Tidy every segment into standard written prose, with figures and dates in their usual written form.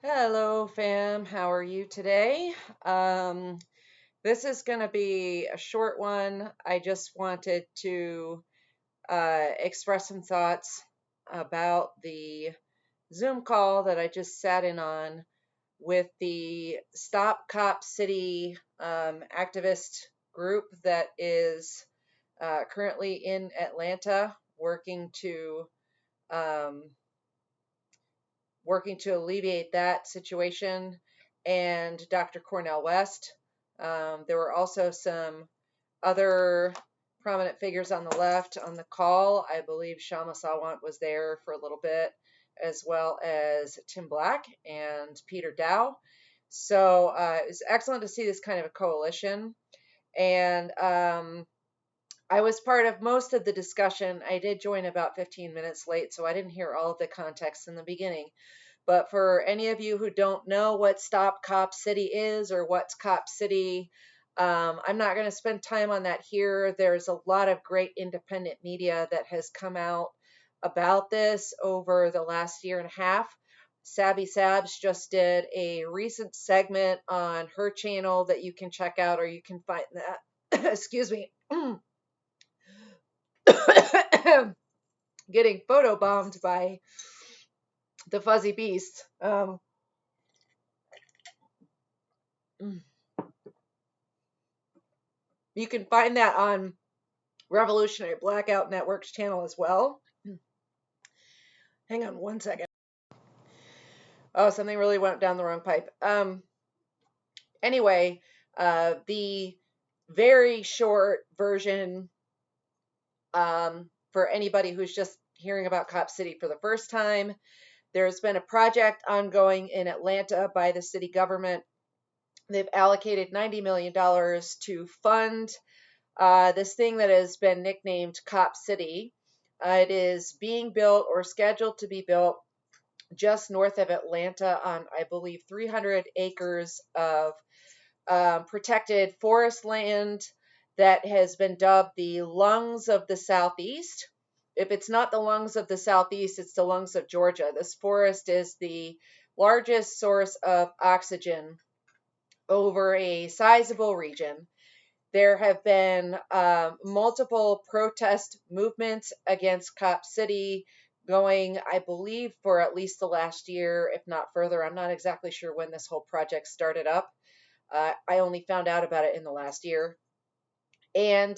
Hello, fam. How are you today? Um, this is going to be a short one. I just wanted to express some thoughts about the Zoom call that I just sat in on with the Stop Cop City activist group that is currently in Atlanta um, working to alleviate that situation, and Dr. Cornel West. There were also some other prominent figures on the left on the call. I believe Shama Sawant was there for a little bit, as well as Tim Black and Peter Dow. So it's excellent to see this kind of a coalition. And I was part of most of the discussion. I did join about 15 minutes late, so I didn't hear all of the context in the beginning. But for any of you who don't know what Stop Cop City is or what's Cop City, I'm not going to spend time on that here. There's a lot of great independent media that has come out about this over the last year and a half. Sabby Sabs just did a recent segment on her channel that you can check out, or you can find that. Excuse me. Getting photobombed by the fuzzy beast. You can find that on Revolutionary Blackout Network's channel as well. Hang on one second. Oh, something really went down the wrong pipe. Anyway, the very short version for anybody who's just hearing about Cop City for the first time, there's been a project ongoing in Atlanta by the city government. They've allocated $90 million to fund this thing that has been nicknamed Cop City. It is being built or scheduled to be built just north of Atlanta on, I believe, 300 acres of protected forest land that has been dubbed the lungs of the Southeast. If it's not the lungs of the Southeast, it's the lungs of Georgia. This forest is the largest source of oxygen over a sizable region. There have been multiple protest movements against Cop City going, I believe, for at least the last year, if not further. I'm not exactly sure when this whole project started up. I only found out about it in the last year. And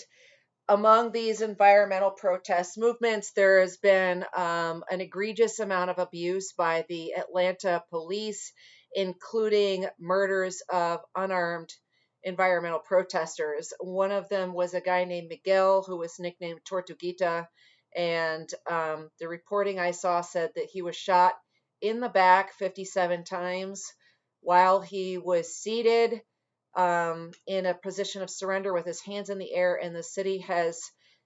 among these environmental protest movements, there has been an egregious amount of abuse by the Atlanta police, including murders of unarmed environmental protesters. One of them was a guy named Miguel, who was nicknamed Tortuguita, and the reporting I saw said that he was shot in the back 57 times while he was seated in a position of surrender with his hands in the air, and the city has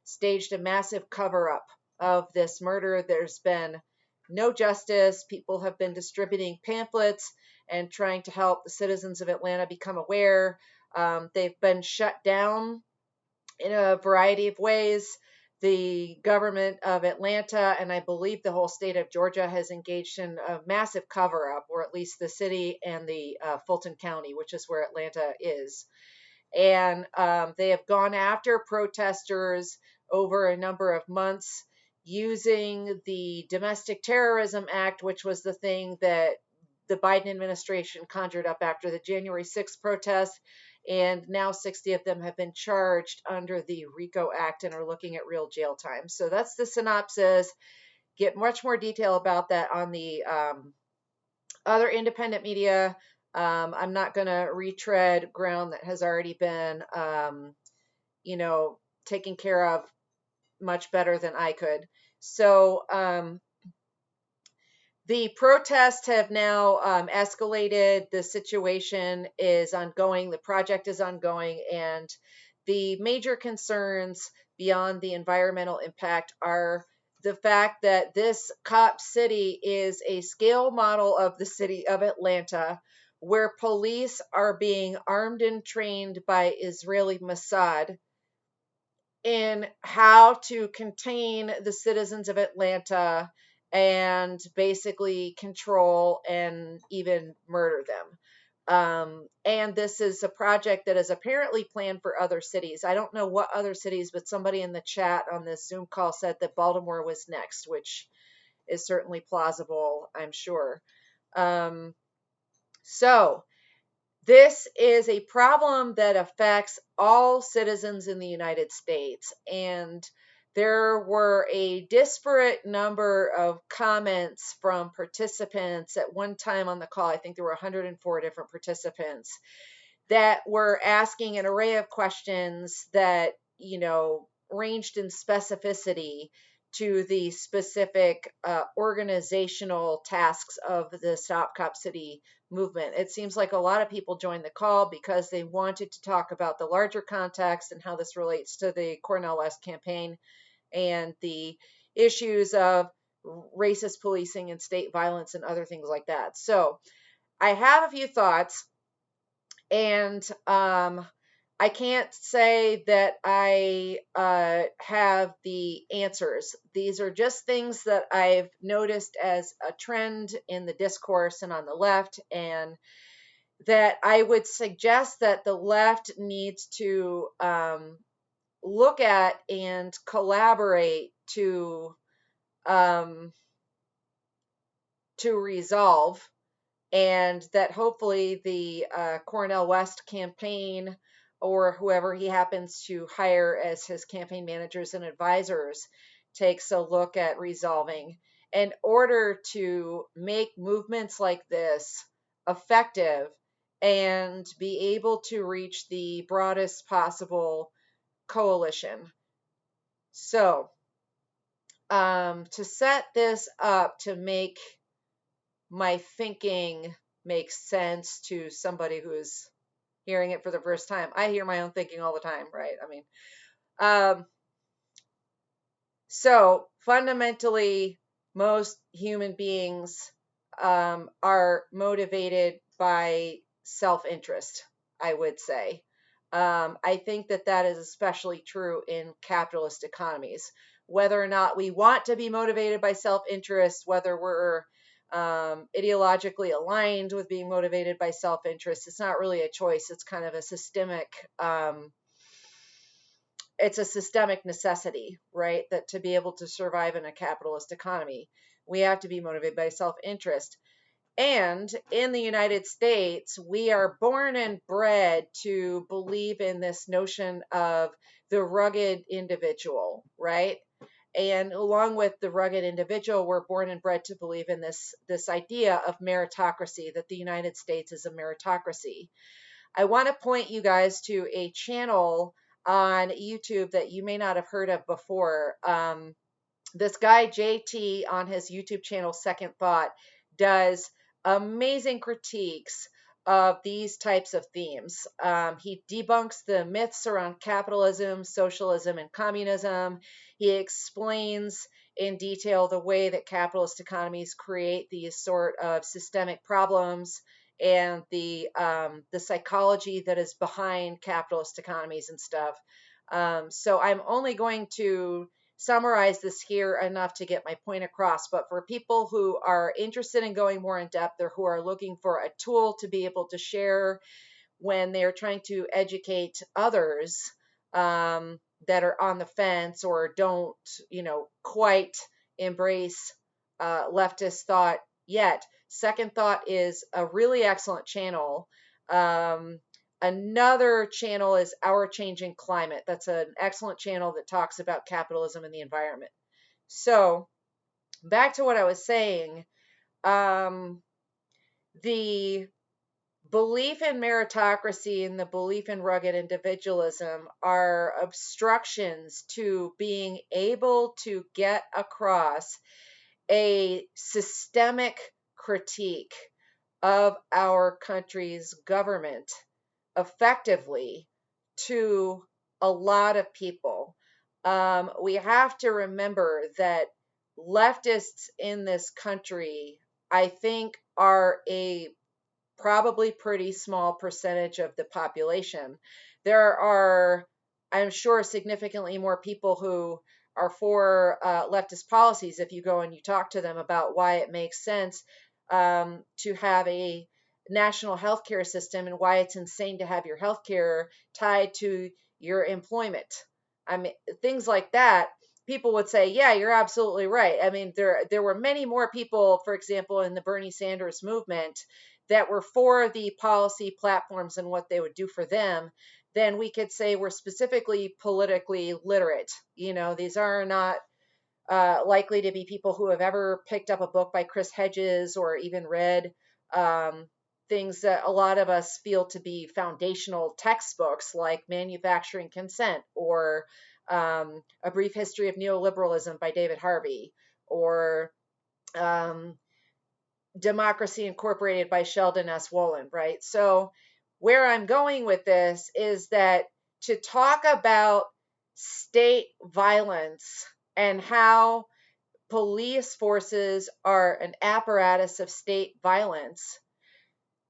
staged a massive cover up of this murder. There's been no justice. People have been distributing pamphlets and trying to help the citizens of Atlanta become aware. They've been shut down in a variety of ways. The government of Atlanta, and I believe the whole state of Georgia, has engaged in a massive cover up, or at least the city and the Fulton County, which is where Atlanta is. And they have gone after protesters over a number of months using the Domestic Terrorism Act, which was the thing that the Biden administration conjured up after the January 6th protests. And now 60 of them have been charged under the RICO Act and are looking at real jail time. So that's the synopsis. Get much more detail about that on the other independent media. I'm not going to retread ground that has already been, taken care of much better than I could. So the protests have now escalated. The situation is ongoing. The project is ongoing. And the major concerns beyond the environmental impact are the fact that this Cop City is a scale model of the city of Atlanta, where police are being armed and trained by Israeli Mossad in how to contain the citizens of Atlanta and basically control and even murder them. And this is a project that is apparently planned for other cities. I don't know what other cities, but somebody in the chat on this Zoom call said that Baltimore was next, which is certainly plausible, I'm sure. So this is a problem that affects all citizens in the United States. And there were a disparate number of comments from participants at one time on the call. I think there were 104 different participants that were asking an array of questions that, ranged in specificity to the specific organizational tasks of the Stop Cop City movement. It seems like a lot of people joined the call because they wanted to talk about the larger context and how this relates to the Cornel West campaign and the issues of racist policing and state violence and other things like that. So I have a few thoughts, and I can't say that I have the answers. These are just things that I've noticed as a trend in the discourse and on the left, and that I would suggest that the left needs to look at and collaborate to resolve, and that hopefully the Cornel West campaign, or whoever he happens to hire as his campaign managers and advisors, takes a look at resolving in order to make movements like this effective and be able to reach the broadest possible coalition. So, to set this up to make my thinking makes sense to somebody who's hearing it for the first time. I hear my own thinking all the time, right? I mean, so fundamentally, most human beings are motivated by self-interest, I would say. I think that is especially true in capitalist economies. Whether or not we want to be motivated by self-interest, whether we're ideologically aligned with being motivated by self-interest, it's not really a choice. It's kind of a systemic it's a systemic necessity, right? That to be able to survive in a capitalist economy, we have to be motivated by self-interest. And in the United States, we are born and bred to believe in this notion of the rugged individual, right? And along with the rugged individual, we're born and bred to believe in this idea of meritocracy, that the United States is a meritocracy. I want to point you guys to a channel on YouTube that you may not have heard of before. This guy, JT, on his YouTube channel, Second Thought, does amazing critiques of these types of themes. He debunks the myths around capitalism, socialism, and communism. He explains in detail the way that capitalist economies create these sort of systemic problems and the psychology that is behind capitalist economies and stuff. So I'm only going to summarize this here enough to get my point across. But for people who are interested in going more in depth, or who are looking for a tool to be able to share when they're trying to educate others that are on the fence or don't, quite embrace leftist thought yet, Second Thought is a really excellent channel. Another channel is Our Changing Climate. That's an excellent channel that talks about capitalism and the environment. So back to what I was saying, the belief in meritocracy and the belief in rugged individualism are obstructions to being able to get across a systemic critique of our country's government effectively to a lot of people. We have to remember that leftists in this country, I think, are a probably pretty small percentage of the population. There are, I'm sure, significantly more people who are for leftist policies, if you go and you talk to them about why it makes sense to have a national healthcare system and why it's insane to have your healthcare tied to your employment. I mean, things like that, people would say, yeah, you're absolutely right. I mean, there were many more people, for example, in the Bernie Sanders movement that were for the policy platforms and what they would do for them than we could say were specifically politically literate. You know, these are not likely to be people who have ever picked up a book by Chris Hedges or even read um, things that a lot of us feel to be foundational textbooks like Manufacturing Consent or A Brief History of Neoliberalism by David Harvey or um, Democracy Incorporated by Sheldon S. Wolin, right? So, where I'm going with this is that to talk about state violence and how police forces are an apparatus of state violence,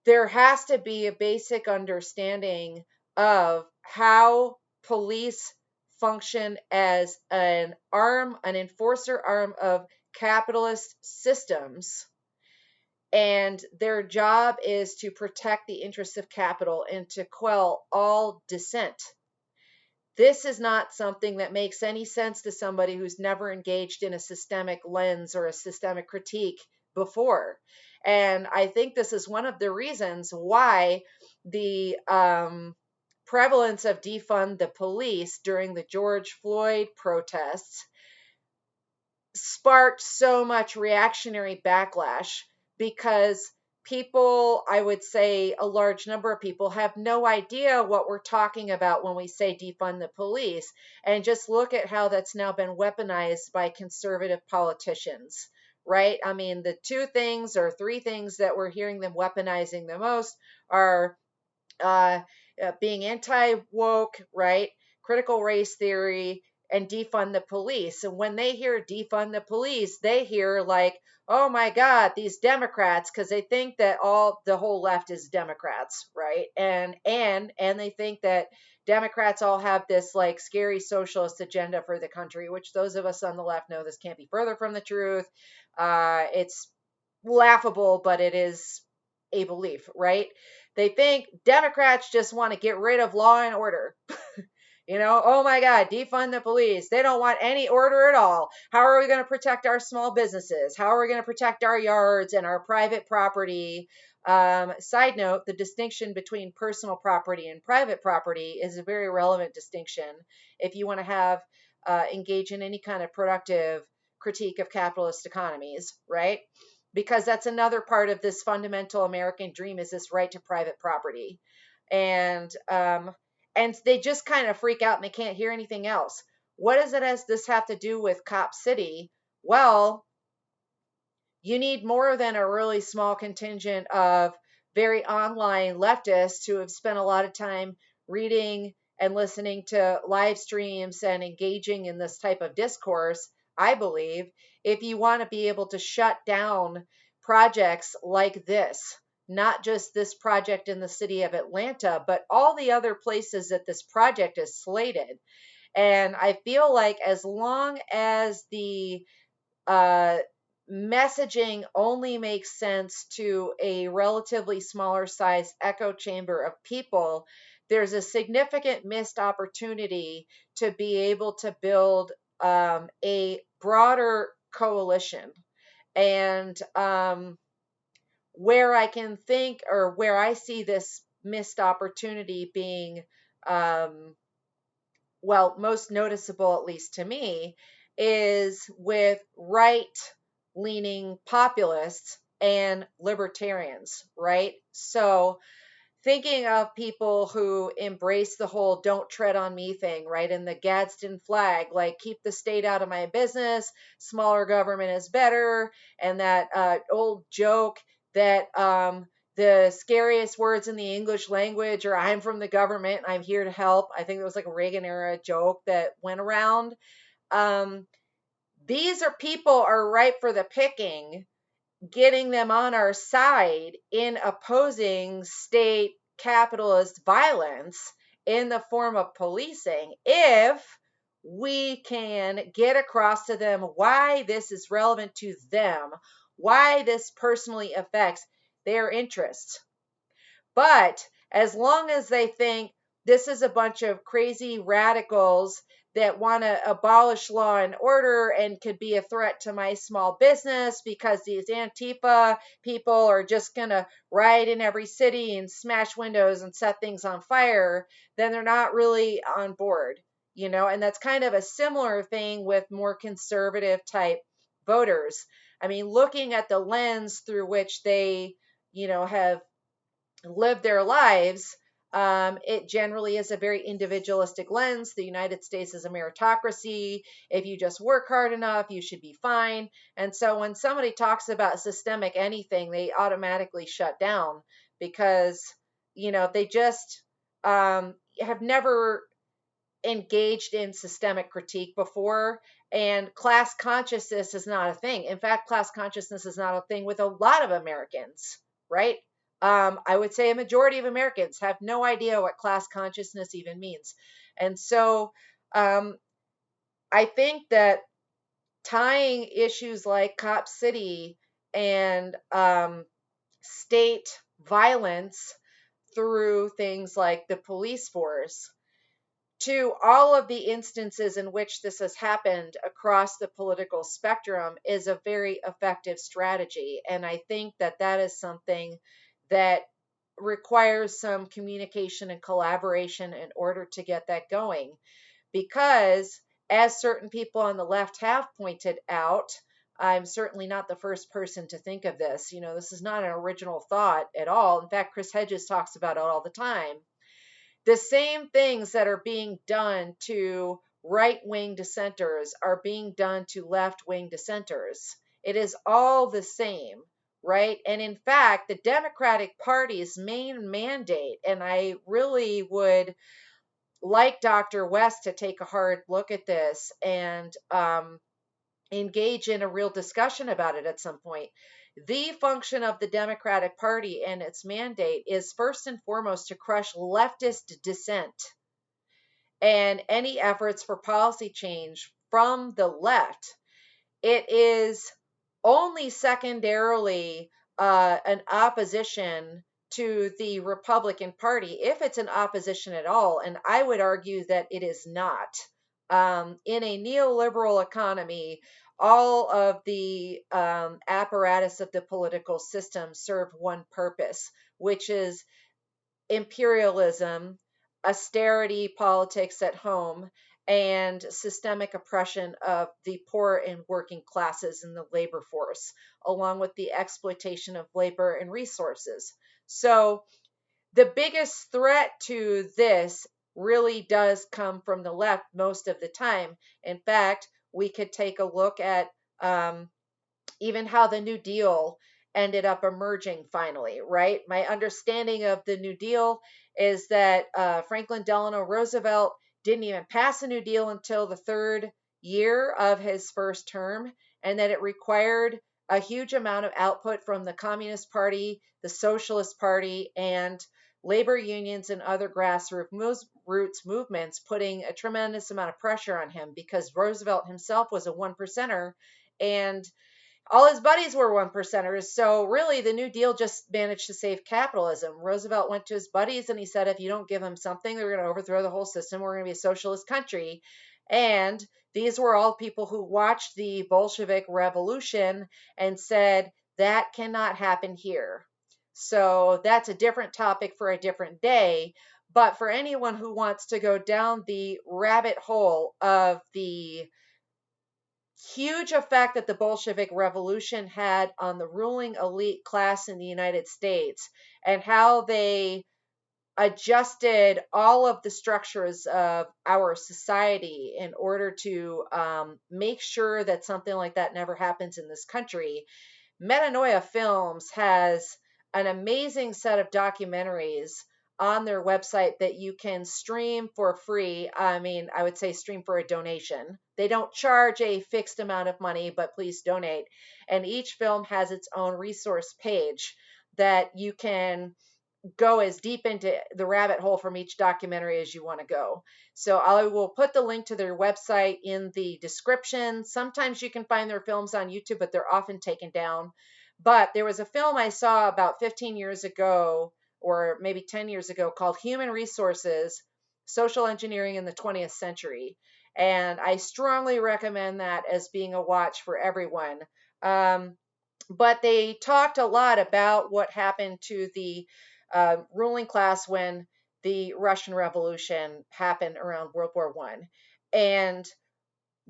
there has to be a basic understanding of how police function as an enforcer arm of capitalist systems, and their job is to protect the interests of capital and to quell all dissent. This is not something that makes any sense to somebody who's never engaged in a systemic lens or a systemic critique before. And I think this is one of the reasons why the prevalence of defund the police during the George Floyd protests sparked so much reactionary backlash, because people, I would say a large number of people, have no idea what we're talking about when we say defund the police, and just look at how that's now been weaponized by conservative politicians, right? I mean, the two things or three things that we're hearing them weaponizing the most are being anti-woke, right? Critical race theory, and defund the police. And when they hear defund the police, they hear like, oh my God, these Democrats, because they think that the whole left is Democrats, right? And they think that Democrats all have this like scary socialist agenda for the country, which those of us on the left know this can't be further from the truth. It's laughable, but it is a belief, right? They think Democrats just want to get rid of law and order. You know, oh my God, defund the police. They don't want any order at all. How are we going to protect our small businesses? How are we going to protect our yards and our private property? Side note, the distinction between personal property and private property is a very relevant distinction if you want to have engage in any kind of productive critique of capitalist economies, right? Because that's another part of this fundamental American dream, is this right to private property. And they just kind of freak out and they can't hear anything else. What does this have to do with Cop City? Well, you need more than a really small contingent of very online leftists who have spent a lot of time reading and listening to live streams and engaging in this type of discourse, I believe, if you want to be able to shut down projects like this. Not just this project in the city of Atlanta, but all the other places that this project is slated. And I feel like as long as the messaging only makes sense to a relatively smaller size echo chamber of people, there's a significant missed opportunity to be able to build a broader coalition. And where I can think, or where I see this missed opportunity being, most noticeable, at least to me, is with right-leaning populists and libertarians, right? So thinking of people who embrace the whole don't tread on me thing, right? And the Gadsden flag, like keep the state out of my business, smaller government is better. And that old joke that the scariest words in the English language are I'm from the government, I'm here to help. I think it was like a Reagan era joke that went around. These are people are ripe for the picking, getting them on our side in opposing state capitalist violence in the form of policing, if we can get across to them why this is relevant to them, why this personally affects their interests. But as long as they think this is a bunch of crazy radicals that want to abolish law and order and could be a threat to my small business because these Antifa people are just going to riot in every city and smash windows and set things on fire, then they're not really on board, and that's kind of a similar thing with more conservative type voters. I mean, looking at the lens through which they, have live their lives, it generally is a very individualistic lens. The United States is a meritocracy. If you just work hard enough, you should be fine. And so when somebody talks about systemic anything, they automatically shut down because, they just have never engaged in systemic critique before. And class consciousness is not a thing. In fact, class consciousness is not a thing with a lot of Americans, right? I would say a majority of Americans have no idea what class consciousness even means. And so I think that tying issues like Cop City and state violence through things like the police force to all of the instances in which this has happened across the political spectrum is a very effective strategy. And I think that that is something that requires some communication and collaboration in order to get that going. Because, as certain people on the left have pointed out, I'm certainly not the first person to think of this. This is not an original thought at all. In fact, Chris Hedges talks about it all the time. The same things that are being done to right wing dissenters are being done to left wing dissenters. It is all the same, right? And in fact, the Democratic Party's main mandate, and I really would like Dr. West to take a hard look at this and engage in a real discussion about it at some point. The function of the Democratic Party and its mandate is first and foremost to crush leftist dissent and any efforts for policy change from the left. It is only secondarily an opposition to the Republican Party, if it's an opposition at all. And I would argue that it is not. In a neoliberal economy, all of the apparatus of the political system serve one purpose, which is imperialism, austerity politics at home, and systemic oppression of the poor and working classes in the labor force, along with the exploitation of labor and resources. So, the biggest threat to this really does come from the left most of the time. In fact, we could take a look at even how the New Deal ended up emerging finally, right? My understanding of the New Deal is that Franklin Delano Roosevelt didn't even pass a New Deal until the third year of his first term, and that it required a huge amount of output from the Communist Party, the Socialist Party, and labor unions and other grassroots movements, putting a tremendous amount of pressure on him because Roosevelt himself was a one percenter and all his buddies were one percenters. So really, the New Deal just managed to save capitalism. Roosevelt went to his buddies and he said, if you don't give them something, they're going to overthrow the whole system. We're going to be a socialist country. And these were all people who watched the Bolshevik Revolution and said, that cannot happen here. So that's a different topic for a different day. But for anyone who wants to go down the rabbit hole of the huge effect that the Bolshevik Revolution had on the ruling elite class in the United States and how they adjusted all of the structures of our society in order to make sure that something like that never happens in this country. Metanoia Films has an amazing set of documentaries on their website that you can stream for free. I mean, I would say stream for a donation. They don't charge a fixed amount of money, but please donate. And each film has its own resource page that you can go as deep into the rabbit hole from each documentary as you want to go. So I will put the link to their website in the description. Sometimes you can find their films on YouTube, but they're often taken down. But there was a film I saw about 15 years ago, or maybe 10 years ago, called Human Resources, Social Engineering in the 20th Century. And I strongly recommend that as being a watch for everyone. But they talked a lot about what happened to the ruling class when the Russian Revolution happened around World War One, and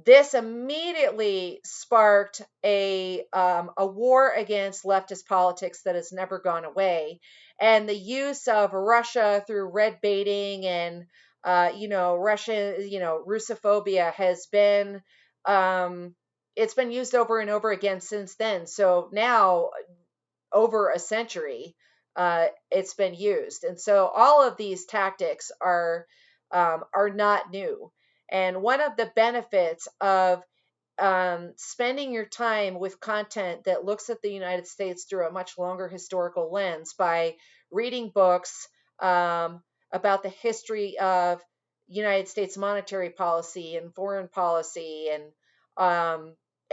this immediately sparked a war against leftist politics that has never gone away, and the use of Russia through red baiting and Russia, Russophobia has been it's been used over and over again since then. So now over a century, it's been used, and so all of these tactics are not new. And one of the benefits of spending your time with content that looks at the United States through a much longer historical lens by reading books about the history of United States monetary policy and foreign policy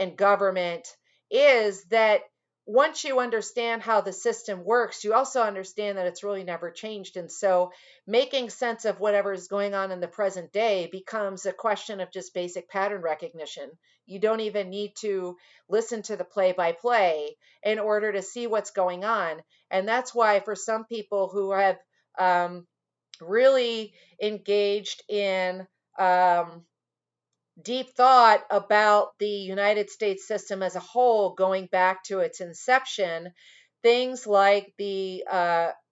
and government is that once you understand how the system works, you also understand that it's really never changed. And so making sense of whatever is going on in the present day becomes a question of just basic pattern recognition. You don't even need to listen to the play by play in order to see what's going on. And that's why, for some people who have really engaged in deep thought about the United States system as a whole, going back to its inception, things like the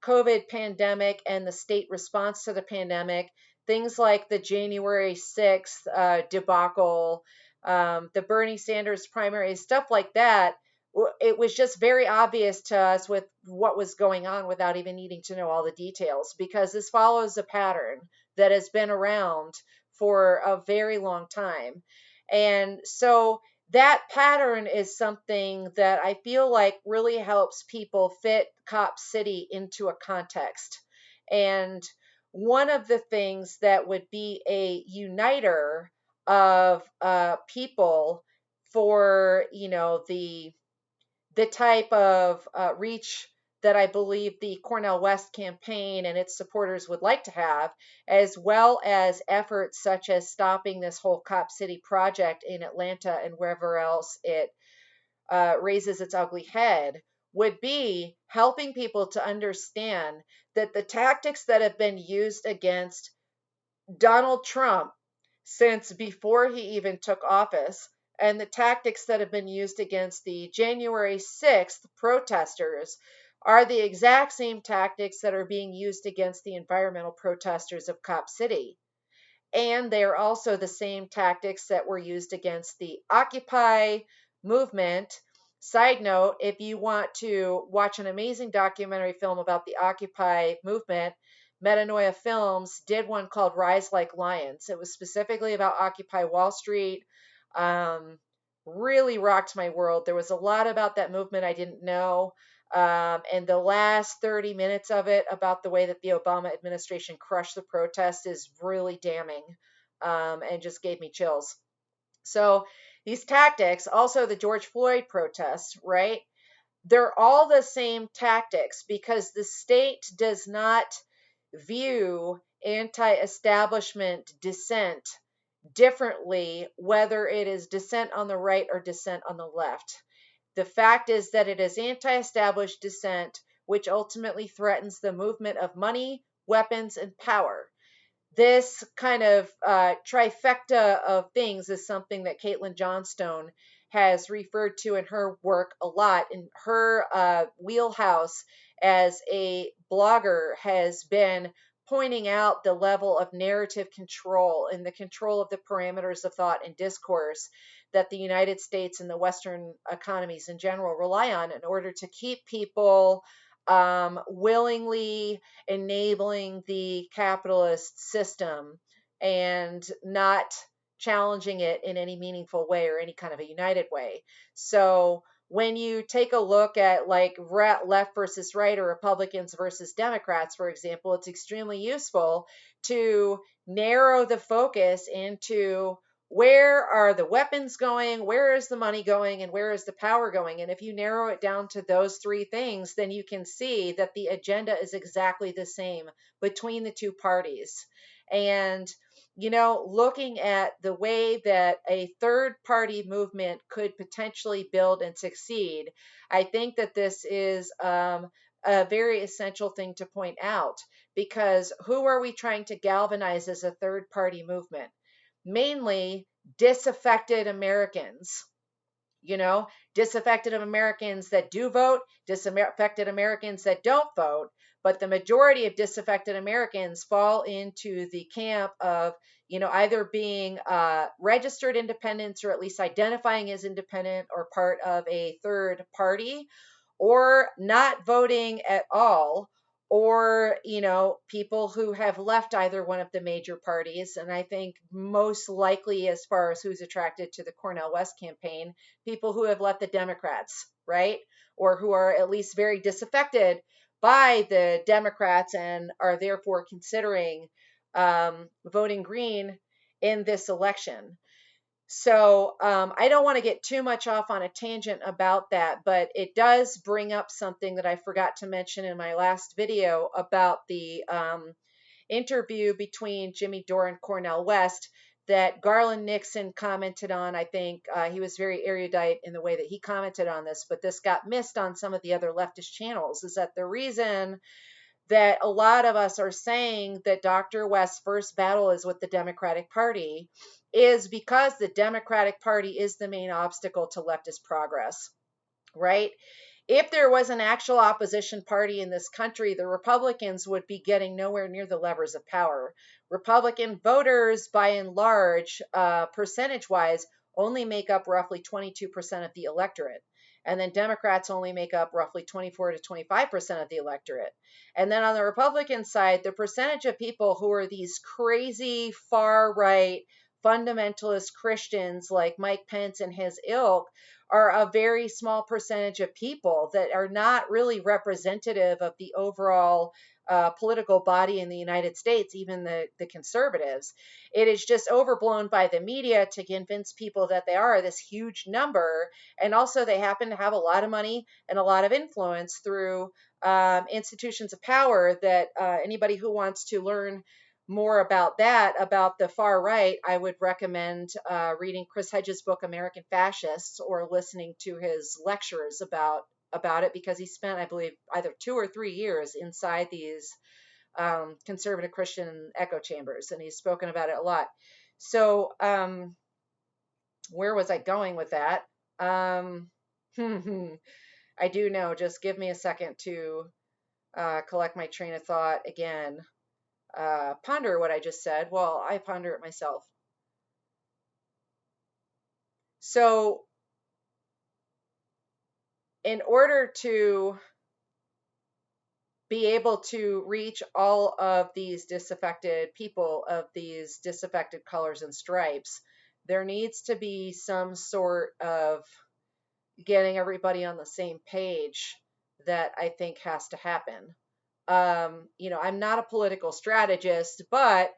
COVID pandemic and the state response to the pandemic, things like the January 6th debacle, the Bernie Sanders primary, stuff like that. It was just very obvious to us with what was going on without even needing to know all the details, because this follows a pattern that has been around for a very long time. And so that pattern is something that I feel like really helps people fit Cop City into a context. And one of the things that would be a uniter of people for, the type of reach that I believe the Cornel West campaign and its supporters would like to have, as well as efforts such as stopping this whole Cop City project in Atlanta and wherever else it raises its ugly head, would be helping people to understand that the tactics that have been used against Donald Trump since before he even took office, and the tactics that have been used against the January 6th protesters are the exact same tactics that are being used against the environmental protesters of Cop City. And they are also the same tactics that were used against the Occupy movement. Side note, if you want to watch an amazing documentary film about the Occupy movement, Metanoia Films did one called Rise Like Lions. It was specifically about Occupy Wall Street. Really rocked my world. There was a lot about that movement I didn't know. And the last 30 minutes of it about the way that the Obama administration crushed the protests is really damning, and just gave me chills. So these tactics, also the George Floyd protests, right? They're all the same tactics because the state does not view anti-establishment dissent differently, whether it is dissent on the right or dissent on the left. The fact is that it is anti-established dissent, which ultimately threatens the movement of money, weapons, and power. This kind of trifecta of things is something that Caitlin Johnstone has referred to in her work a lot. In her wheelhouse as a blogger has been pointing out the level of narrative control and the control of the parameters of thought and discourse that the United States and the Western economies in general rely on in order to keep people willingly enabling the capitalist system and not challenging it in any meaningful way or any kind of a united way. So when you take a look at like left versus right or Republicans versus Democrats, for example, it's extremely useful to narrow the focus into where are the weapons going, where is the money going, and where is the power going. And if you narrow it down to those three things, then you can see that the agenda is exactly the same between the two parties. And looking at the way that a third party movement could potentially build and succeed, I think that this is a very essential thing to point out, because who are we trying to galvanize as a third party movement? Mainly disaffected Americans. Disaffected Americans that do vote, disaffected Americans that don't vote, but the majority of disaffected Americans fall into the camp of, either being registered independents or at least identifying as independent or part of a third party, or not voting at all, or people who have left either one of the major parties. And I think most likely, as far as who's attracted to the Cornel West campaign, people who have left the Democrats, right? Or who are at least very disaffected by the Democrats and are therefore considering voting green in this election. So I don't want to get too much off on a tangent about that, but it does bring up something that I forgot to mention in my last video about the interview between Jimmy Dore and Cornel West that Garland Nixon commented on. I think he was very erudite in the way that he commented on this, but this got missed on some of the other leftist channels, is that the reason that a lot of us are saying that Dr. West's first battle is with the Democratic Party is because the Democratic Party is the main obstacle to leftist progress, right? If there was an actual opposition party in this country, the Republicans would be getting nowhere near the levers of power. Republican voters, by and large, percentage-wise, only make up roughly 22% of the electorate. And then Democrats only make up roughly 24 to 25% of the electorate. And then on the Republican side, the percentage of people who are these crazy far-right fundamentalist Christians like Mike Pence and his ilk are a very small percentage of people that are not really representative of the overall political body in the United States, even the conservatives. It is just overblown by the media to convince people that they are this huge number. And also they happen to have a lot of money and a lot of influence through institutions of power that anybody who wants to learn more about that, about the far right, I would recommend reading Chris Hedges' book, American Fascists, or listening to his lectures about it, because he spent, I believe, either 2 or 3 years inside these conservative Christian echo chambers, and he's spoken about it a lot. So where was I going with that? I do know. Just give me a second to collect my train of thought again. Ponder what I just said. Well, I ponder it myself. So in order to be able to reach all of these disaffected people of these disaffected colors and stripes, there needs to be some sort of getting everybody on the same page that I think has to happen. I'm not a political strategist, but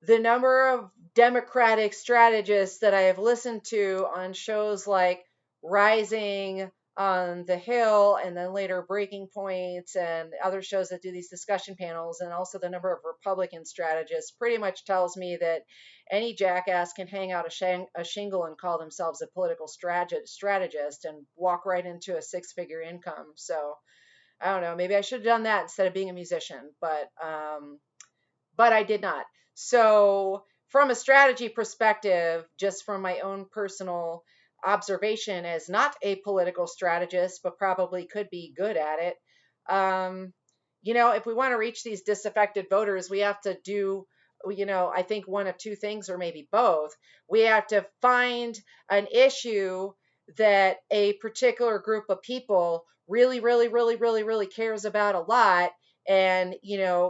the number of Democratic strategists that I have listened to on shows like Rising on the Hill and then later Breaking Points and other shows that do these discussion panels, and also the number of Republican strategists, pretty much tells me that any jackass can hang out a shingle and call themselves a political strategist and walk right into a 6-figure income. So I don't know, maybe I should have done that instead of being a musician, but I did not. So from a strategy perspective, just from my own personal observation as not a political strategist, but probably could be good at it, if we want to reach these disaffected voters, we have to do, I think one of two things, or maybe both. We have to find an issue that a particular group of people really, really, really, really, really cares about a lot, and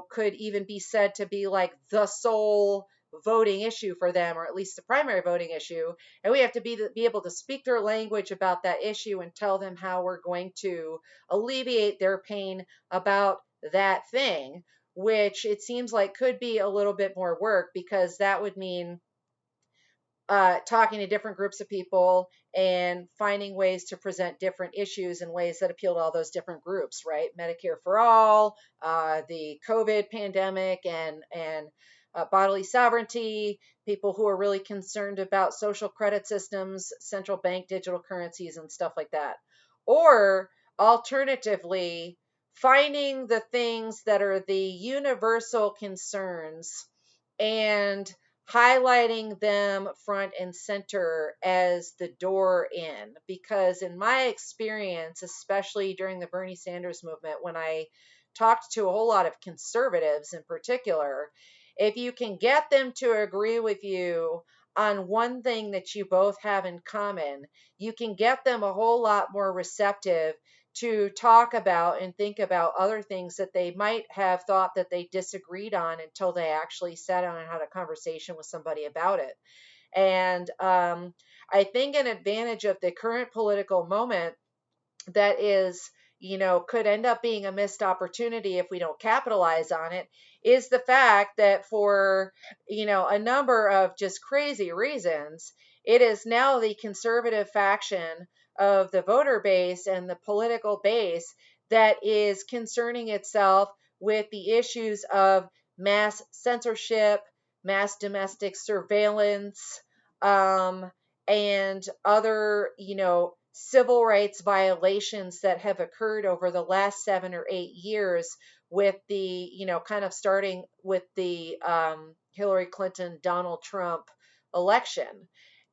could even be said to be like the sole voting issue for them, or at least the primary voting issue. And we have to be able to speak their language about that issue and tell them how we're going to alleviate their pain about that thing, which it seems like could be a little bit more work, because that would mean talking to different groups of people and finding ways to present different issues in ways that appeal to all those different groups, right? Medicare for all, the COVID pandemic, and bodily sovereignty, people who are really concerned about social credit systems, central bank digital currencies, and stuff like that. Or alternatively, finding the things that are the universal concerns and highlighting them front and center as the door in. Because in my experience, especially during the Bernie Sanders movement, when I talked to a whole lot of conservatives in particular, if you can get them to agree with you on one thing that you both have in common, you can get them a whole lot more receptive to talk about and think about other things that they might have thought that they disagreed on until they actually sat down and had a conversation with somebody about it. And I think an advantage of the current political moment that is, could end up being a missed opportunity if we don't capitalize on it, is the fact that for, a number of just crazy reasons, it is now the conservative faction of the voter base and the political base that is concerning itself with the issues of mass censorship, mass domestic surveillance, and other, civil rights violations that have occurred over the last 7 or 8 years, with the, kind of starting with the Hillary Clinton, Donald Trump election.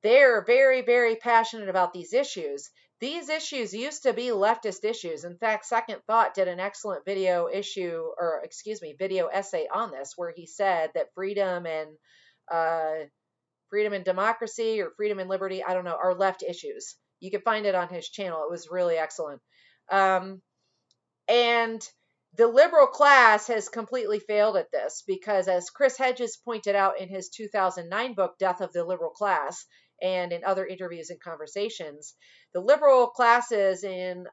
They're very, very passionate about these issues. These issues used to be leftist issues. In fact, Second Thought did an excellent video essay on this, where he said that freedom and democracy, or freedom and liberty, I don't know, are left issues. You can find it on his channel. It was really excellent. And the liberal class has completely failed at this, because as Chris Hedges pointed out in his 2009 book, Death of the Liberal Class, and in other interviews and conversations, the liberal classes in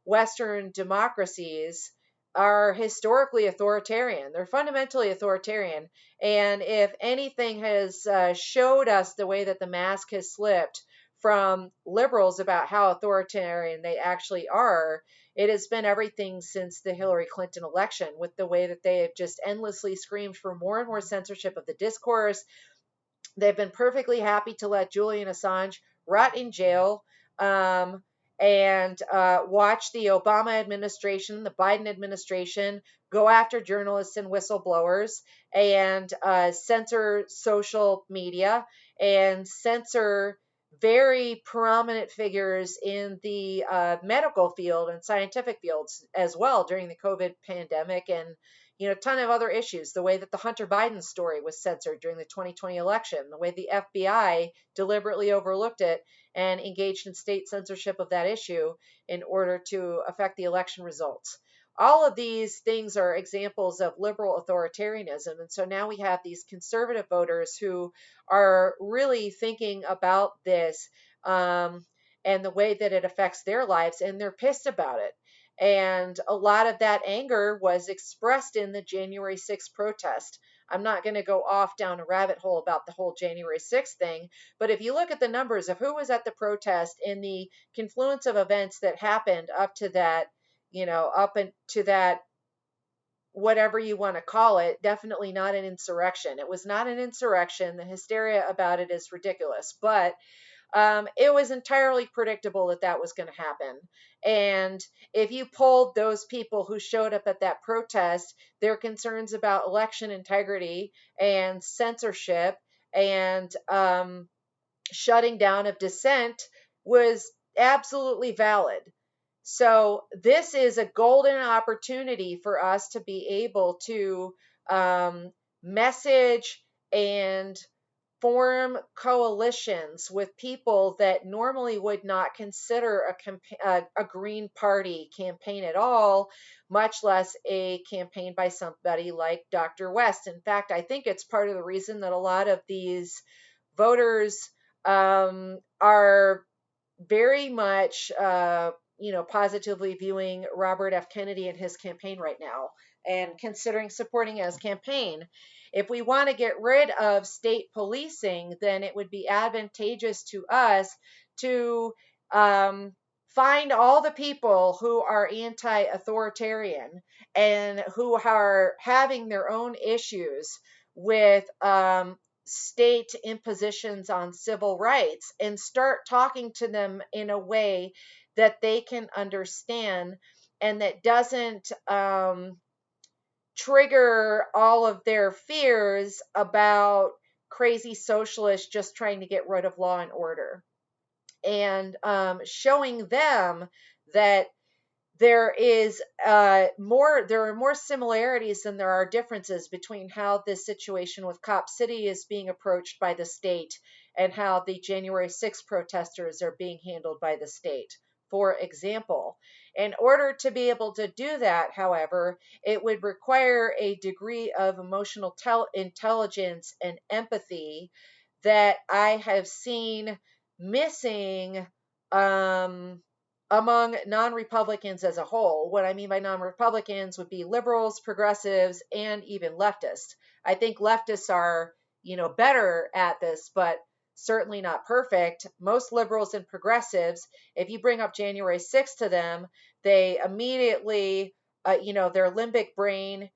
Western democracies are historically authoritarian. They're fundamentally authoritarian. And if anything has showed us the way that the mask has slipped from liberals about how authoritarian they actually are, it has been everything since the Hillary Clinton election, with the way that they have just endlessly screamed for more and more censorship of the discourse. They've been perfectly happy to let Julian Assange rot in jail, and watch the Obama administration, the Biden administration, go after journalists and whistleblowers, and censor social media, and censor very prominent figures in the medical field and scientific fields as well during the COVID pandemic, and a ton of other issues. The way that the Hunter Biden story was censored during the 2020 election, the way the FBI deliberately overlooked it and engaged in state censorship of that issue in order to affect the election results. All of these things are examples of liberal authoritarianism. And so now we have these conservative voters who are really thinking about this, and the way that it affects their lives, and they're pissed about it. And a lot of that anger was expressed in the January 6th protest. I'm not going to go off down a rabbit hole about the whole January 6th thing, but if you look at the numbers of who was at the protest and the confluence of events that happened up to that, up into that, whatever you want to call it, definitely not an insurrection. It was not an insurrection. The hysteria about it is ridiculous, but it was entirely predictable that that was going to happen. And if you polled those people who showed up at that protest, their concerns about election integrity and censorship and shutting down of dissent was absolutely valid. So this is a golden opportunity for us to be able to message and form coalitions with people that normally would not consider a Green Party campaign at all, much less a campaign by somebody like Dr. West. In fact, I think it's part of the reason that a lot of these voters are very much, positively viewing Robert F. Kennedy and his campaign right now and considering supporting his campaign. If we want to get rid of state policing, then it would be advantageous to us to find all the people who are anti authoritarian and who are having their own issues with state impositions on civil rights and start talking to them in a way that they can understand and that doesn't trigger all of their fears about crazy socialists just trying to get rid of law and order, and showing them that there are more similarities than there are differences between how this situation with Cop City is being approached by the state and how the January 6th protesters are being handled by the state. For example, in order to be able to do that, however, it would require a degree of emotional intelligence and empathy that I have seen missing among non-Republicans as a whole. What I mean by non-Republicans would be liberals, progressives, and even leftists. I think leftists are, better at this, but certainly not perfect. Most liberals and progressives, if you bring up January 6th to them, they immediately, their limbic brain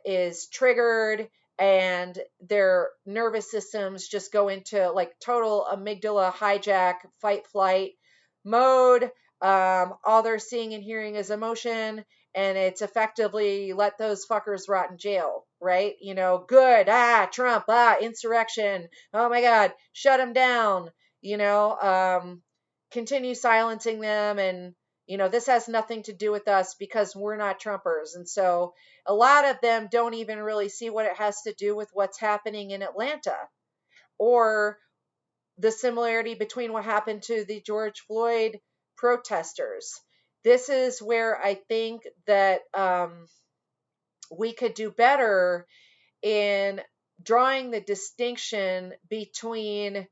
is triggered and their nervous systems just go into like total amygdala hijack, fight, flight mode. All they're seeing and hearing is emotion, and it's effectively let those fuckers rot in jail, right? Good, Trump, insurrection, oh my God, shut them down, continue silencing them, and this has nothing to do with us because we're not Trumpers. And so a lot of them don't even really see what it has to do with what's happening in Atlanta or the similarity between what happened to the George Floyd protesters. This is where I think that we could do better in drawing the distinction between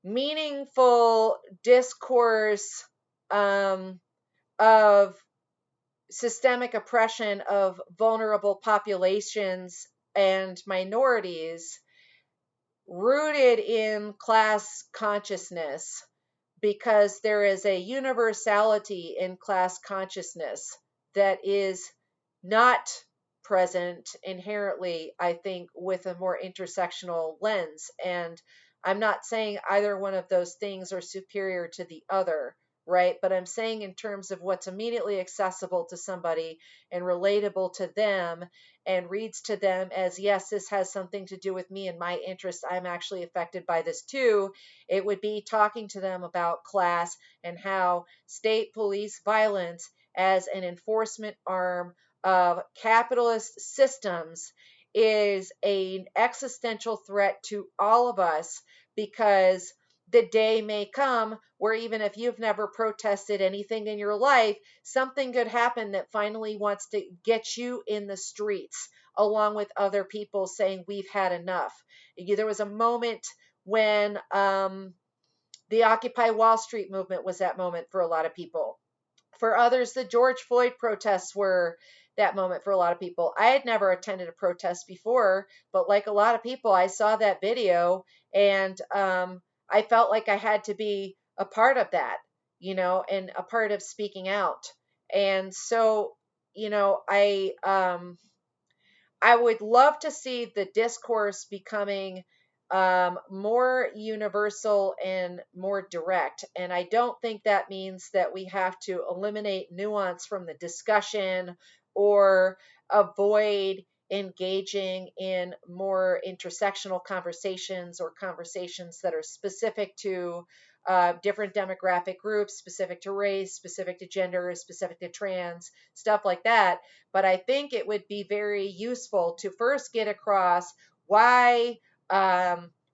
meaningful discourse of systemic oppression of vulnerable populations and minorities rooted in class consciousness, because there is a universality in class consciousness that is not present inherently, I think, with a more intersectional lens. And I'm not saying either one of those things are superior to the other, right? But I'm saying in terms of what's immediately accessible to somebody and relatable to them and reads to them as, yes, this has something to do with me and my interest. I'm actually affected by this too. It would be talking to them about class and how state police violence as an enforcement arm of capitalist systems is an existential threat to all of us, because the day may come where even if you've never protested anything in your life, something could happen that finally wants to get you in the streets along with other people saying we've had enough. There was a moment when the Occupy Wall Street movement was that moment for a lot of people. For others, the George Floyd protests were that moment for a lot of people. I had never attended a protest before, but like a lot of people, I saw that video and I felt like I had to be a part of that, and a part of speaking out. And so, I would love to see the discourse becoming more universal and more direct. And I don't think that means that we have to eliminate nuance from the discussion or avoid engaging in more intersectional conversations or conversations that are specific to different demographic groups, specific to race, specific to gender, specific to trans, stuff like that. But I think it would be very useful to first get across why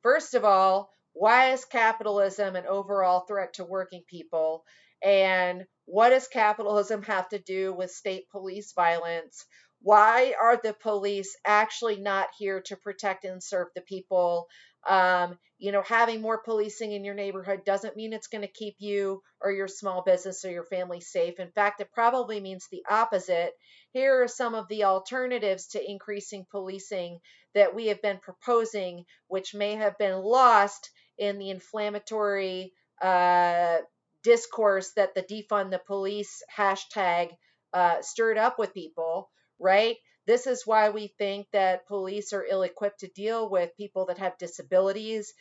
First of all, why is capitalism an overall threat to working people? And what does capitalism have to do with state police violence? Why are the police actually not here to protect and serve the people? Having more policing in your neighborhood doesn't mean it's going to keep you or your small business or your family safe. In fact, it probably means the opposite. Here are some of the alternatives to increasing policing that we have been proposing, which may have been lost in the inflammatory discourse that the defund the police hashtag stirred up with people, right? This is why we think that police are ill equipped to deal with people that have disabilities,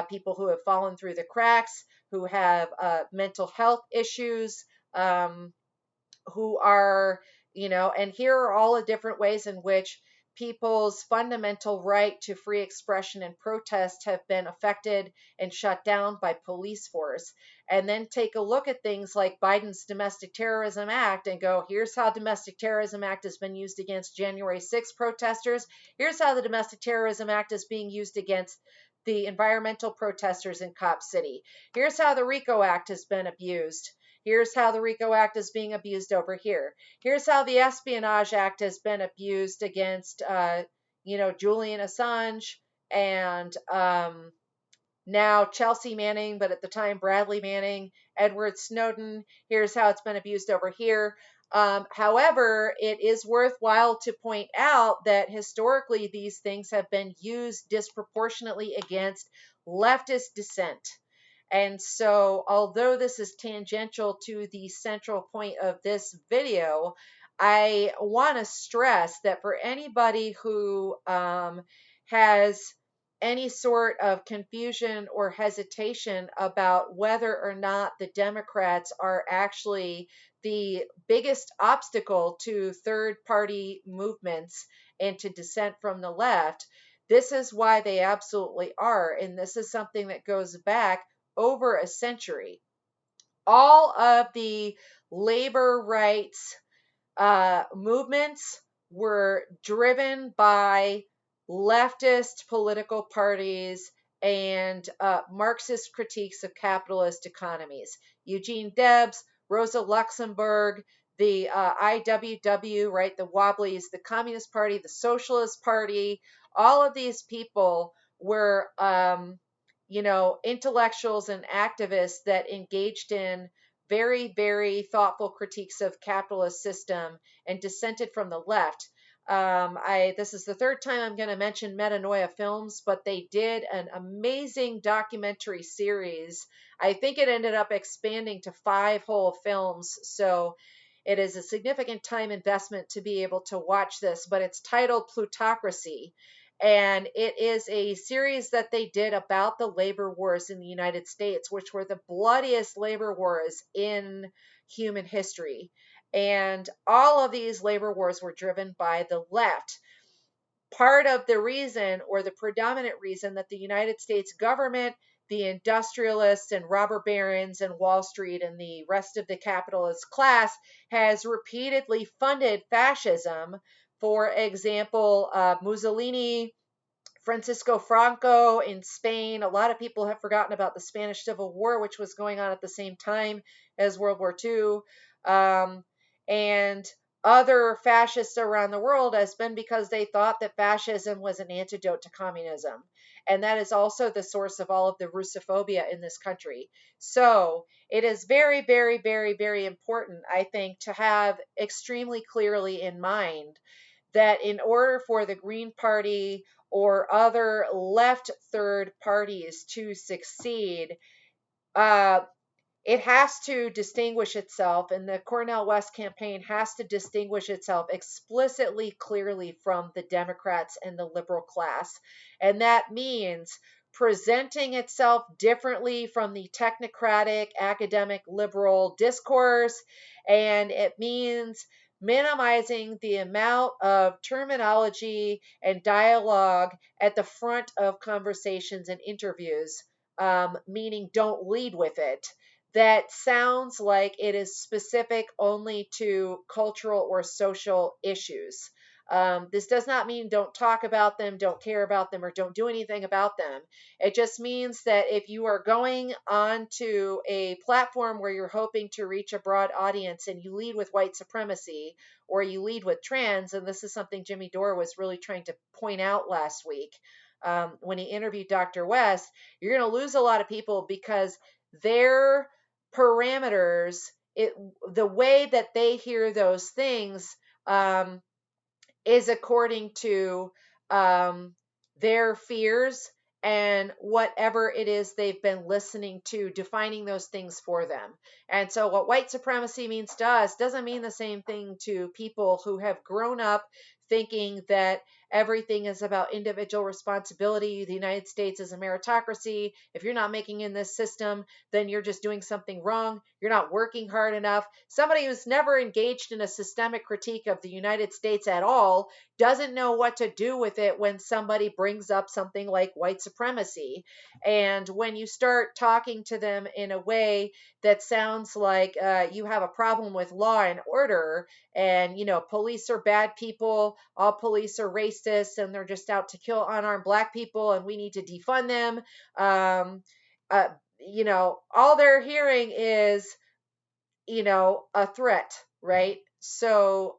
people who have fallen through the cracks, who have mental health issues, who are, and here are all the different ways in which people's fundamental right to free expression and protest have been affected and shut down by police force. And then take a look at things like Biden's Domestic Terrorism Act and go, here's how Domestic Terrorism Act has been used against January 6th protesters. Here's how the Domestic Terrorism Act is being used against the environmental protesters in Cop City. Here's how the RICO Act has been abused. Here's how the RICO Act is being abused over here. Here's how the Espionage Act has been abused against, Julian Assange and now Chelsea Manning, but at the time Bradley Manning, Edward Snowden. Here's how it's been abused over here. However, it is worthwhile to point out that historically these things have been used disproportionately against leftist dissent. And so, although this is tangential to the central point of this video, I want to stress that for anybody who has any sort of confusion or hesitation about whether or not the Democrats are actually the biggest obstacle to third party movements and to dissent from the left, this is why they absolutely are. And this is something that goes back over a century. All of the labor rights movements were driven by leftist political parties and Marxist critiques of capitalist economies. Eugene Debs, Rosa Luxemburg, the IWW, right, the Wobblies, the Communist Party, the Socialist Party, all of these people were intellectuals and activists that engaged in very, very thoughtful critiques of capitalist system and dissented from the left. This is the third time I'm going to mention Metanoia Films, but they did an amazing documentary series. I think it ended up expanding to 5 whole films, so it is a significant time investment to be able to watch this, but it's titled Plutocracy. And it is a series that they did about the labor wars in the United States, which were the bloodiest labor wars in human history. And all of these labor wars were driven by the left. Part of the reason, or the predominant reason, that the United States government, the industrialists and robber barons and Wall Street and the rest of the capitalist class has repeatedly funded fascism. For example, Mussolini, Francisco Franco in Spain. A lot of people have forgotten about the Spanish Civil War, which was going on at the same time as World War II. And other fascists around the world has been because they thought that fascism was an antidote to communism. And that is also the source of all of the Russophobia in this country. So it is very, very, very, very important, I think, to have extremely clearly in mind that in order for the Green Party or other left third parties to succeed, it has to distinguish itself, and the Cornel West campaign has to distinguish itself explicitly, clearly from the Democrats and the liberal class. And that means presenting itself differently from the technocratic, academic, liberal discourse, and it means minimizing the amount of terminology and dialogue at the front of conversations and interviews, meaning don't lead with it. That sounds like it is specific only to cultural or social issues. This does not mean don't talk about them, don't care about them, or don't do anything about them. It just means that if you are going onto a platform where you're hoping to reach a broad audience and you lead with white supremacy or you lead with trans, and this is something Jimmy Dore was really trying to point out last week when he interviewed Dr. West, you're going to lose a lot of people because their parameters, the way that they hear those things, um, is according to um, their fears and whatever it is they've been listening to, defining those things for them. And so, what white supremacy means to us doesn't mean the same thing to people who have grown up thinking that everything is about individual responsibility. The United States is a meritocracy. If you're not making in this system, then you're just doing something wrong. You're not working hard enough. Somebody who's never engaged in a systemic critique of the United States at all doesn't know what to do with it when somebody brings up something like white supremacy. And when you start talking to them in a way that sounds like you have a problem with law and order, and police are bad people, all police are racist, and they're just out to kill unarmed black people, and we need to defund them. Uh, all they're hearing is a threat, right? So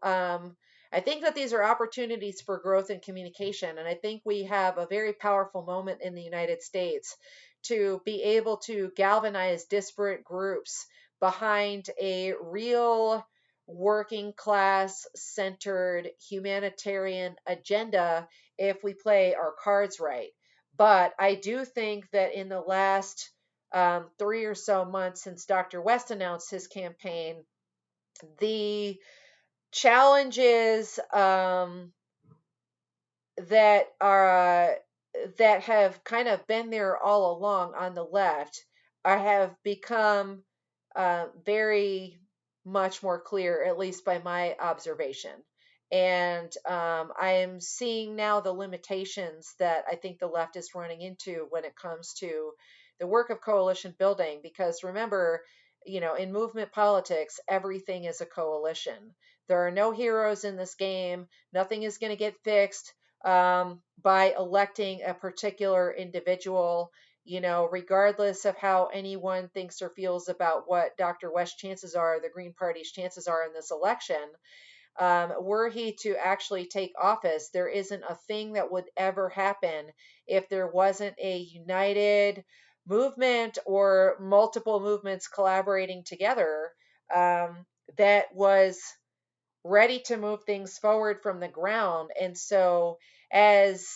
I think that these are opportunities for growth and communication. And I think we have a very powerful moment in the United States to be able to galvanize disparate groups behind a real working class centered humanitarian agenda if we play our cards right. But I do think that in the last 3 or so months since Dr. West announced his campaign, the challenges that are that have kind of been there all along on the left have become very much more clear, at least by my observation. And I am seeing now the limitations that I think the left is running into when it comes to the work of coalition building. Because remember, in movement politics, everything is a coalition. There are no heroes in this game. Nothing is going to get fixed by electing a particular individual, regardless of how anyone thinks or feels about what Dr. West's chances are, the Green Party's chances are in this election. Were he to actually take office, there isn't a thing that would ever happen if there wasn't a united movement or multiple movements collaborating together that was ready to move things forward from the ground. And so, as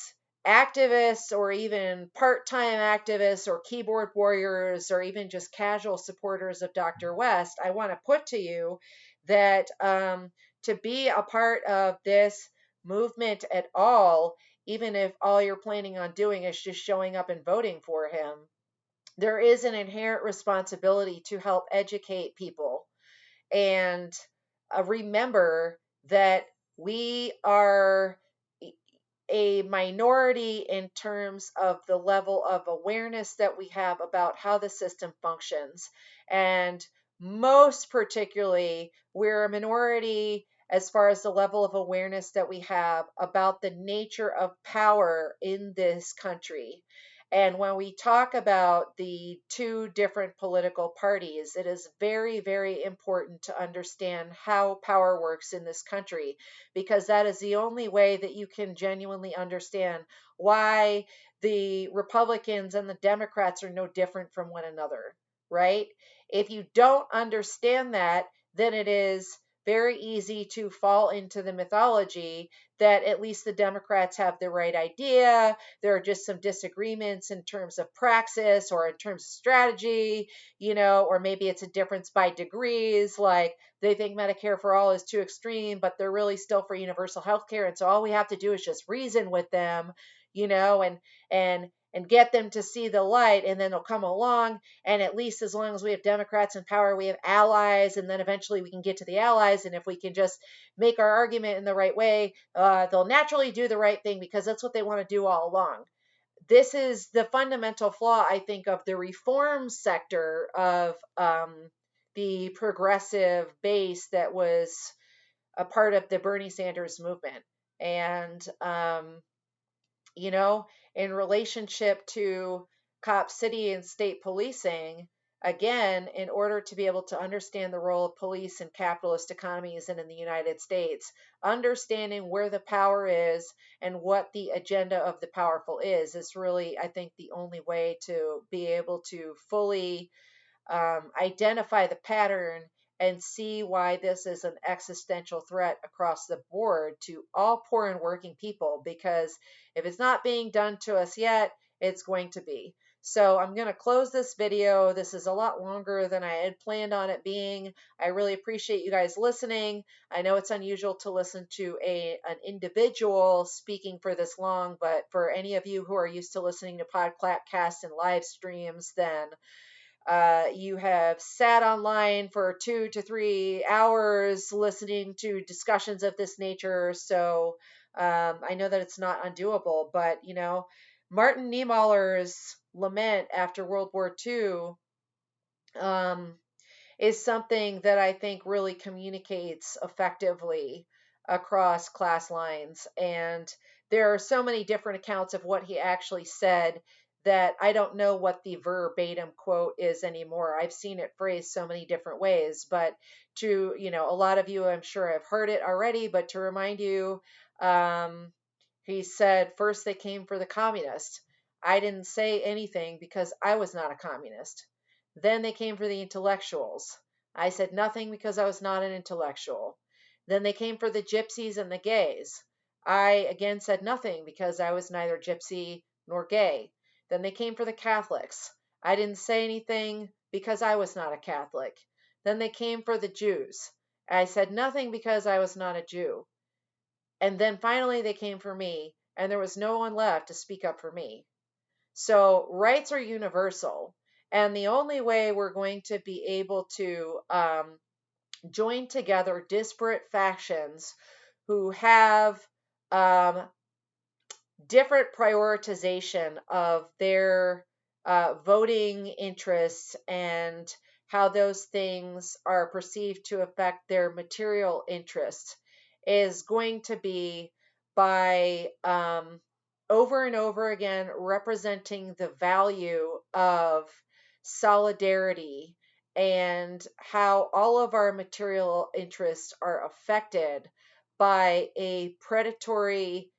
activists or even part time activists or keyboard warriors or even just casual supporters of Dr. West, I want to put to you that to be a part of this movement at all, even if all you're planning on doing is just showing up and voting for him, there is an inherent responsibility to help educate people and remember that we are a minority in terms of the level of awareness that we have about how the system functions. And most particularly, we're a minority as far as the level of awareness that we have about the nature of power in this country. And when we talk about the two different political parties, it is very, very important to understand how power works in this country, because that is the only way that you can genuinely understand why the Republicans and the Democrats are no different from one another, right? If you don't understand that, then it is very easy to fall into the mythology that at least the Democrats have the right idea. There are just some disagreements in terms of praxis or in terms of strategy, or maybe it's a difference by degrees. Like they think Medicare for all is too extreme, but they're really still for universal health care. And so all we have to do is just reason with them, and get them to see the light, and then they'll come along. And at least as long as we have Democrats in power, we have allies, and then eventually we can get to the allies. And if we can just make our argument in the right way, they'll naturally do the right thing because that's what they want to do all along. This is the fundamental flaw, I think, of the reform sector of the progressive base that was a part of the Bernie Sanders movement. And, you know, in relationship to cop city and state policing, again, in order to be able to understand the role of police in capitalist economies and in the United States, understanding where the power is and what the agenda of the powerful is really, I think, the only way to be able to fully identify the pattern and see why this is an existential threat across the board to all poor and working people. Because if it's not being done to us yet, it's going to be. So I'm going to close this video. This is a lot longer than I had planned on it being. I really appreciate you guys listening. I know it's unusual to listen to an individual speaking for this long, but for any of you who are used to listening to podcasts and live streams, then you have sat online for 2 to 3 hours listening to discussions of this nature. So I know that it's not undoable, but Martin Niemöller's lament after World War II um, is something that I think really communicates effectively across class lines. And there are so many different accounts of what he actually said that I don't know what the verbatim quote is anymore. I've seen it phrased so many different ways, but a lot of you, I'm sure, have heard it already, but to remind you, he said, first they came for the communists. I didn't say anything because I was not a communist. Then they came for the intellectuals. I said nothing because I was not an intellectual. Then they came for the gypsies and the gays. I again said nothing because I was neither gypsy nor gay. Then they came for the Catholics. I didn't say anything because I was not a Catholic. Then they came for the Jews. I said nothing because I was not a Jew. And then finally they came for me, and there was no one left to speak up for me. So rights are universal. And the only way we're going to be able to join together disparate factions who have um, different prioritization of their voting interests and how those things are perceived to affect their material interests is going to be by over and over again representing the value of solidarity and how all of our material interests are affected by a predatory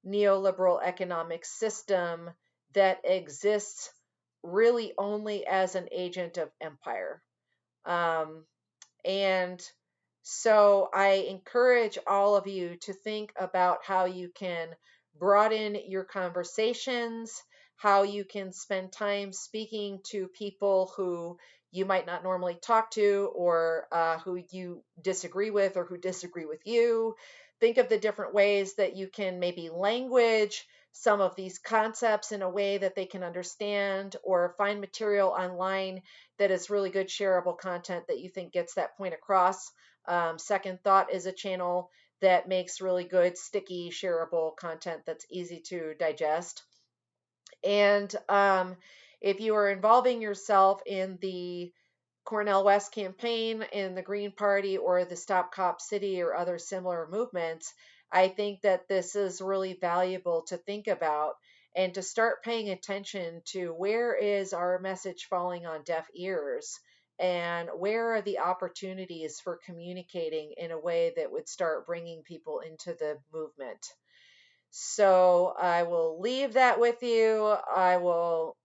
neoliberal economic system that exists really only as an agent of empire. Um, and so I encourage all of you to think about how you can broaden your conversations, how you can spend time speaking to people who you might not normally talk to, or who you disagree with, or who disagree with you. Think of the different ways that you can maybe language some of these concepts in a way that they can understand, or find material online that is really good shareable content that you think gets that point across. Second Thought is a channel that makes really good, sticky, shareable content that's easy to digest. And if you are involving yourself in the Cornel West campaign, in the Green Party, or the Stop Cop City, or other similar movements, I think that this is really valuable to think about and to start paying attention to where is our message falling on deaf ears and where are the opportunities for communicating in a way that would start bringing people into the movement. So I will leave that with you. I will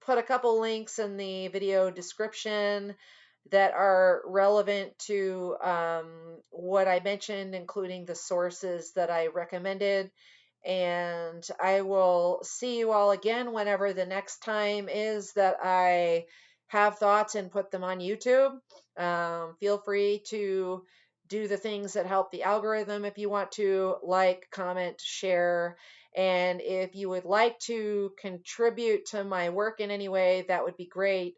put a couple links in the video description that are relevant to what I mentioned, including the sources that I recommended. And I will see you all again whenever the next time is that I have thoughts and put them on YouTube. Feel free to do the things that help the algorithm if you want to, like, comment, share. And if you would like to contribute to my work in any way, that would be great.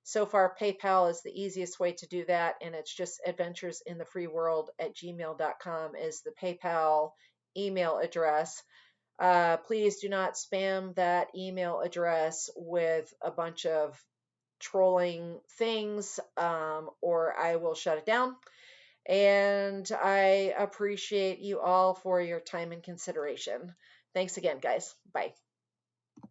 So far, PayPal is the easiest way to do that, and it's just adventuresinthefreeworld@gmail.com is the PayPal email address. Please do not spam that email address with a bunch of trolling things, or I will shut it down. And I appreciate you all for your time and consideration. Thanks again, guys. Bye.